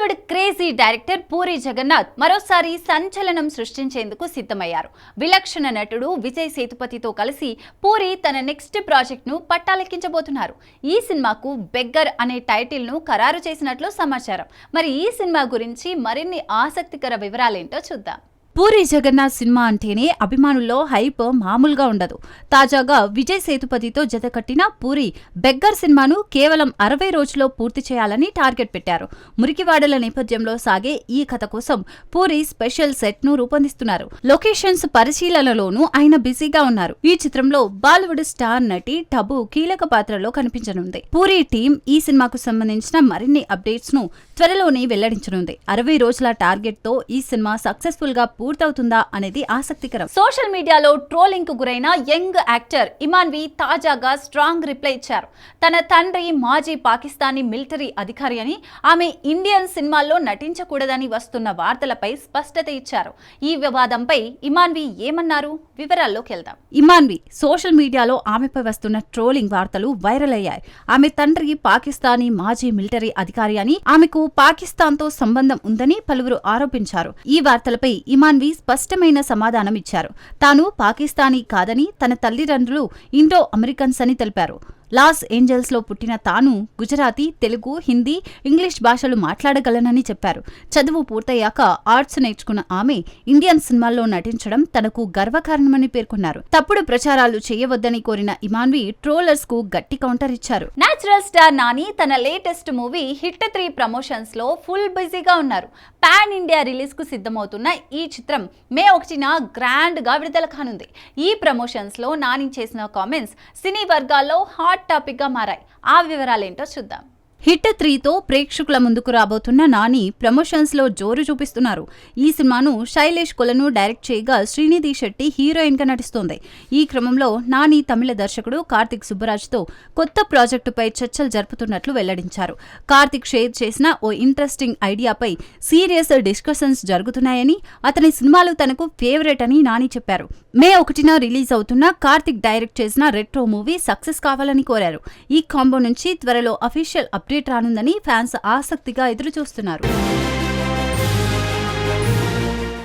Bollywood crazy director puri Jagannadh మరోసారి సంచలనం సృష్టించేందుకు సిద్ధమయ్యారు. విలక్షణ నటుడు విజయ్ సేతుపతితో కలిసి పూరి తన నెక్స్ట్ ప్రాజెక్ట్ ను పట్టాలెక్కించబోతున్నారు. ఈ సినిమాకు బెగ్గర్ అనే టైటిల్ ను ఖరారు చేసినట్లు సమాచారం. మరి ఈ సినిమా గురించి మరిన్ని ఆసక్తికర వివరాలేంటో చూద్దాం. పూరి జగన్నాథ్ సినిమా అంటేనే అభిమానుల్లో హైప్ మామూలుగా ఉండదు. తాజాగా విజయ్ సేతుపతితో జతకట్టిన పూరి బెగ్గర్ సినిమాను కేవలం 60 రోజుల్లో పూర్తి చేయాలని టార్గెట్ పెట్టారు. మురికివాడల నేపథ్యంలో సాగే ఈ కథ కోసం పూరి స్పెషల్ సెట్ ను రూపొందిస్తున్నారు. లొకేషన్స్ పరిశీలనలోనూ ఆయన బిజీగా ఉన్నారు. ఈ చిత్రంలో బాలీవుడ్ స్టార్ నటి టబు కీలక పాత్రలో కనిపించనుంది. పూరి టీం ఈ సినిమాకు సంబంధించిన మరిన్ని అప్డేట్స్ ను త్వరలోనే వెల్లడించనుంది. 60 రోజుల టార్గెట్ తో ఈ సినిమా సక్సెస్ఫుల్ గా పూర్తవుతుందా అనేది ఆసక్తికరం. సోషల్ మీడియాలో ట్రోలింగ్ కు గురైన యంగ్ యాక్టర్ ఇమాన్వి తాజాగా స్ట్రాంగ్ రిప్లై ఇచ్చారు. తన తండ్రి మాజీ పాకిస్తానీ మిలిటరీ అధికారి అని, ఆమె ఇండియన్ సినిమాల్లో నటించకూడదని వస్తున్న వార్తలపై స్పష్టత ఇచ్చారు. ఈ వివాదంపై ఇమాన్వి ఏమన్నారు? వివరాల్లోకి వెళ్దాం. ఇమాన్వి సోషల్ మీడియాలో ఆమెపై వస్తున్న ట్రోలింగ్ వార్తలు వైరల్ అయ్యాయి. ఆమె తండ్రి పాకిస్తానీ మాజీ మిలిటరీ అధికారి అని, ఆమెకు పాకిస్తాన్ తో సంబంధం ఉందని పలువురు ఆరోపించారు. ఈ వార్తలపై ఇమాన్వి స్పష్టమైన సమాధానం ఇచ్చారు. తాను పాకిస్తానీ కాదని, తన తల్లిదండ్రులు ఇండో అమెరికన్స్ అని తెలిపారు. లాస్ ఏంజల్స్ లో పుట్టిన తాను గుజరాతీ, తెలుగు, హిందీ, ఇంగ్లీష్ భాషలు మాట్లాడగలనని చెప్పారు. చదువు పూర్తయ్యాక ఆర్ట్స్ నేర్చుకున్న ఆమె ఇండియన్ సినిమాల్లో నటించడం తనకు గర్వకారణమని పేర్కొన్నారు. తప్పుడు ప్రచారాలు చేయవద్దని కోరిన ఇమాన్వి ట్రోలర్స్ కు గట్టి కౌంటర్ ఇచ్చారు. నేచురల్ స్టార్ నాని తన లేటెస్ట్ మూవీ హిట్ 3 ప్రమోషన్స్ లో ఫుల్ బిజీగా ఉన్నారు. పాన్ ఇండియా రిలీజ్ కు సిద్ధమవుతున్న ఈ చిత్రం మే 1న గ్రాండ్ గా విడుదల కానుంది. ఈ ప్రమోషన్స్ లో నాని చేసిన కామెంట్స్ సినీ వర్గాల్లో హాట్ టాపిక్ గా మారాయి. ఆ వివరాలేంటో చూద్దాం. హిట్ 3తో ప్రేక్షకుల ముందుకు రాబోతున్న నాని ప్రమోషన్స్ లో జోరు చూపిస్తున్నారు. ఈ సినిమాను శైలేష్ కొలను డైరెక్ట్ చేయగా శ్రీనిధి శెట్టి హీరోయిన్ గా నటిస్తోంది. ఈ క్రమంలో నాని తమిళ దర్శకుడు కార్తిక్ సుబ్బరాజ్ తో కొత్త ప్రాజెక్టుపై చర్చలు జరుపుతున్నట్లు వెల్లడించారు. కార్తిక్ షేర్ చేసిన ఓ ఇంట్రెస్టింగ్ ఐడియాపై సీరియస్ డిస్కషన్స్ జరుగుతున్నాయని, అతని సినిమాలు తనకు ఫేవరెట్ అని నాని చెప్పారు. మే 1న రిలీజ్ అవుతున్న కార్తిక్ డైరెక్ట్ చేసిన రెట్రో మూవీ సక్సెస్ కావాలని కోరారు. ఈ కాంబో నుంచి త్వరలో అఫీషియల్ అప్డేట్ రానుందని ఫ్యాన్స్ ఆసక్తిగా ఎదురుచూస్తున్నారు.